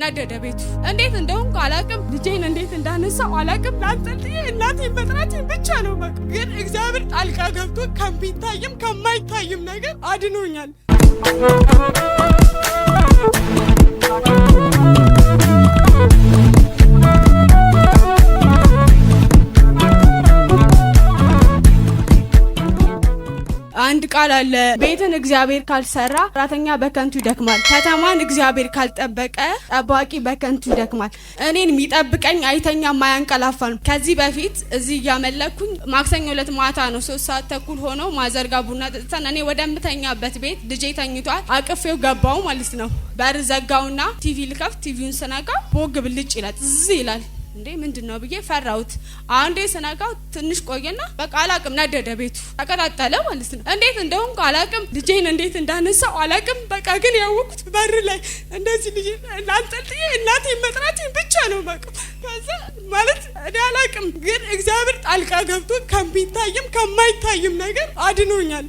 ነደደ ቤቱ እንዴት እንደሆንኩ አላቅም። ልጄን እንዴት እንዳነሳው አላቅም። ላንጠልጥዬ እናቴን መጥራቴ ብቻ ነው በቃ። ግን እግዚአብሔር ጣልቃ ገብቶ ከሚታይም ከማይታይም ነገር አድኖኛል። አንድ ቃል አለ። ቤትን እግዚአብሔር ካልሰራ ሰራተኛ በከንቱ ይደክማል። ከተማን እግዚአብሔር ካልጠበቀ ጠባቂ በከንቱ ይደክማል። እኔን የሚጠብቀኝ አይተኛም አያንቀላፋም። ከዚህ በፊት እዚህ እያመለኩኝ ማክሰኞ ዕለት ማታ ነው 3 ሰዓት ተኩል ሆኖ ማዘርጋ ቡና ጠጥተን እኔ ወደምተኛበት ቤት ልጄ ተኝቷል። አቅፌው ገባው ማለት ነው። በር ዘጋውና ቲቪ ልከፍት ቲቪውን ስነጋ ቦግ ብልጭ ይላል ዝዝ ይላል። እንዴ ምንድነው ብዬ ፈራሁት። አንዴ ስነጋው ትንሽ ቆየና በቃ አላቅም ነደደ ቤቱ ተቀጣጠለ ማለት ነው። እንዴት እንደሆንኩ አላቅም። ልጄን እንዴት እንዳነሳው አላቅም። በቃ ግን ያወኩት በር ላይ እንደዚህ ልጄ ላንጠልጥዬ እናቴን መጥራቴ ብቻ ነው በቃ። ከዛ ማለት እኔ አላቅም። ግን እግዚአብሔር ጣልቃ ገብቶ ከሚታይም ከማይታይም ነገር አድኖኛል።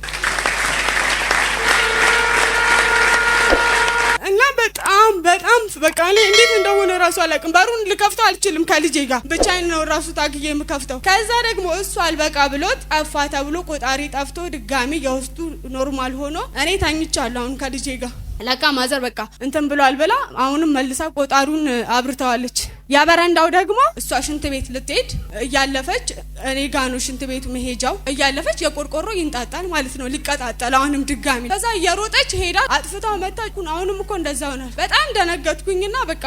እና በጣም በቃ እኔ እንዴት እንደሆነ ራሱ አላቅም። በሩን ልከፍተው አልችልም። ከልጄ ጋር ብቻዬን ነው ራሱ ታግዬ የምከፍተው። ከዛ ደግሞ እሱ አልበቃ ብሎት ጠፋ ተብሎ ቆጣሪ ጠፍቶ ድጋሚ የውስጡ ኖርማል ሆኖ እኔ ታኝቻለሁ አሁን ከልጄ ጋር። ለካ ማዘር በቃ እንትን ብሏል ብላ አሁንም መልሳ ቆጣሩን አብርተዋለች። ያበረንዳው ደግሞ እሷ ሽንት ቤት ልትሄድ እያለፈች እኔ ጋ ነው ሽንት ቤቱ መሄጃው እያለፈች የቆርቆሮ ይንጣጣል ማለት ነው ሊቀጣጠል አሁንም ድጋሚ። ከዛ እየሮጠች ሄዳ አጥፍታው መጣች። አሁንም እኮ እንደዛ ሆነ። በጣም ደነገጥኩኝና በቃ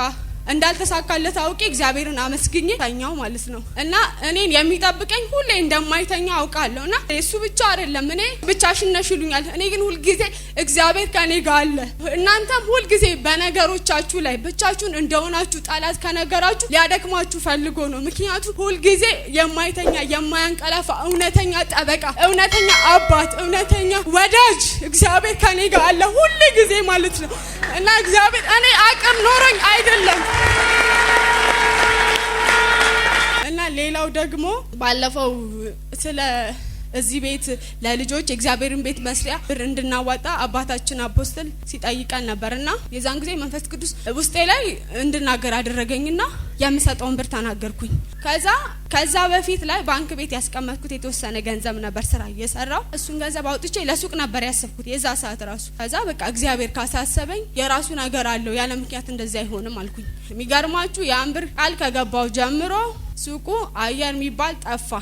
እንዳልተሳካለት አውቄ እግዚአብሔርን አመስግኜ ተኛው ማለት ነው። እና እኔን የሚጠብቀኝ ሁሌ እንደማይተኛ አውቃለሁና እሱ ብቻ አይደለም እኔ ብቻሽን ነሽ ይሉኛል። እኔ ግን ሁል ጊዜ እግዚአብሔር ከኔ ጋር አለ። እናንተም ሁል ጊዜ በነገሮቻችሁ ላይ ብቻችሁን እንደሆናችሁ ጠላት ከነገራችሁ ሊያደክማችሁ ፈልጎ ነው። ምክንያቱም ሁል ጊዜ የማይተኛ የማያንቀላፋ እውነተኛ ጠበቃ፣ እውነተኛ አባት፣ እውነተኛ ወዳጅ እግዚአብሔር ከኔ ጋር አለ ሁል ጊዜ ማለት ነው። እና እግዚአብሔር እኔ አቅም ኖሮኝ አይደለም። እና ሌላው ደግሞ ባለፈው ስለ እዚህ ቤት ለልጆች እግዚአብሔርን ቤት መስሪያ ብር እንድናዋጣ አባታችን አፖስትል ሲጠይቀን ነበርና የዛን ጊዜ መንፈስ ቅዱስ ውስጤ ላይ እንድናገር አደረገኝና የምሰጠውን ብር ተናገርኩኝ። ከዛ በፊት ላይ ባንክ ቤት ያስቀመጥኩት የተወሰነ ገንዘብ ነበር ስራ እየሰራው እሱን ገንዘብ አውጥቼ ለሱቅ ነበር ያሰብኩት የዛ ሰዓት ራሱ። ከዛ በቃ እግዚአብሔር ካሳሰበኝ የራሱ ነገር አለው ያለ ምክንያት እንደዚህ አይሆንም አልኩኝ። የሚገርማችሁ ያን ብር ቃል ከገባው ጀምሮ ሱቁ አየር የሚባል ጠፋ።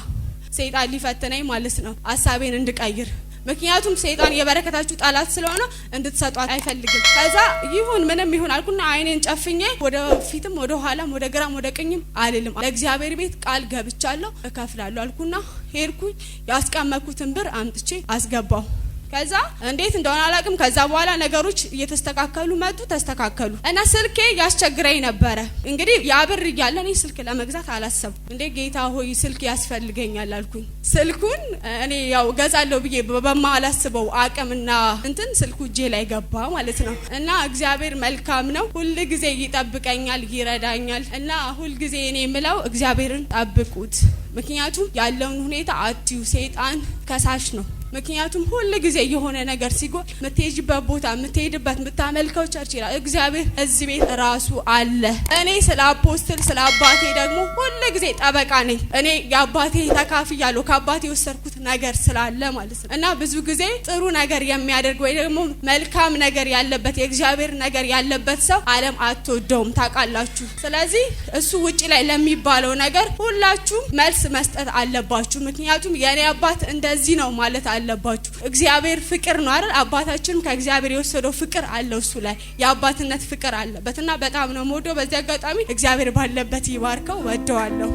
ሰይጣን ሊፈትነኝ ማለት ነው ሐሳቤን እንድቀይር። ምክንያቱም ሰይጣን የበረከታችሁ ጠላት ስለሆነ እንድትሰጧት አይፈልግም። ከዛ ይሁን ምንም ይሁን አልኩና አይኔን ጨፍኜ ወደ ፊትም ወደ ኋላም ወደ ግራም ወደ ቀኝም አልልም። ለእግዚአብሔር ቤት ቃል ገብቻለሁ እከፍላለሁ አልኩና ሄድኩኝ። ያስቀመጥኩትን ብር አምጥቼ አስገባው። ከዛ እንዴት እንደሆነ አላቅም። ከዛ በኋላ ነገሮች እየተስተካከሉ መጡ፣ ተስተካከሉ። እና ስልኬ ያስቸግረኝ ነበረ። እንግዲህ ያ ብር እያለ እኔ ስልክ ለመግዛት አላሰብኩም። እንዴ ጌታ ሆይ ስልክ ያስፈልገኛል አልኩኝ። ስልኩን እኔ ያው ገዛለሁ ብዬ በማላስበው አቅምና እንትን ስልኩ እጄ ላይ ገባ ማለት ነው። እና እግዚአብሔር መልካም ነው፣ ሁል ጊዜ ይጠብቀኛል፣ ይረዳኛል። እና ሁል ጊዜ እኔ የምለው እግዚአብሔርን ጠብቁት። ምክንያቱም ያለውን ሁኔታ አትዩ። ሰይጣን ከሳሽ ነው። ምክንያቱም ሁሉ ጊዜ የሆነ ነገር ሲጎል የምትሄጂበት ቦታ የምትሄድበት የምታመልከው ቸርች ይላል። እግዚአብሔር እዚህ ቤት ራሱ አለ። እኔ ስለ አፖስትል ስለ አባቴ ደግሞ ሁሉ ጊዜ ጠበቃ ነኝ። እኔ የአባቴ ተካፍያለሁ ከአባቴ የወሰድኩት ነገር ስላለ ማለት ነው። እና ብዙ ጊዜ ጥሩ ነገር የሚያደርግ ወይ ደግሞ መልካም ነገር ያለበት የእግዚአብሔር ነገር ያለበት ሰው ዓለም አትወደውም ታውቃላችሁ። ስለዚህ እሱ ውጪ ላይ ለሚባለው ነገር ሁላችሁም መልስ መስጠት አለባችሁ። ምክንያቱም የኔ አባት እንደዚህ ነው ማለት አለባችሁ። እግዚአብሔር ፍቅር ነው አይደል? አባታችንም ከእግዚአብሔር የወሰደው ፍቅር አለው እሱ ላይ የአባትነት ፍቅር አለበትና በጣም ነው የምወደው። በዚህ አጋጣሚ እግዚአብሔር ባለበት ይባርከው፣ ወደዋለሁ።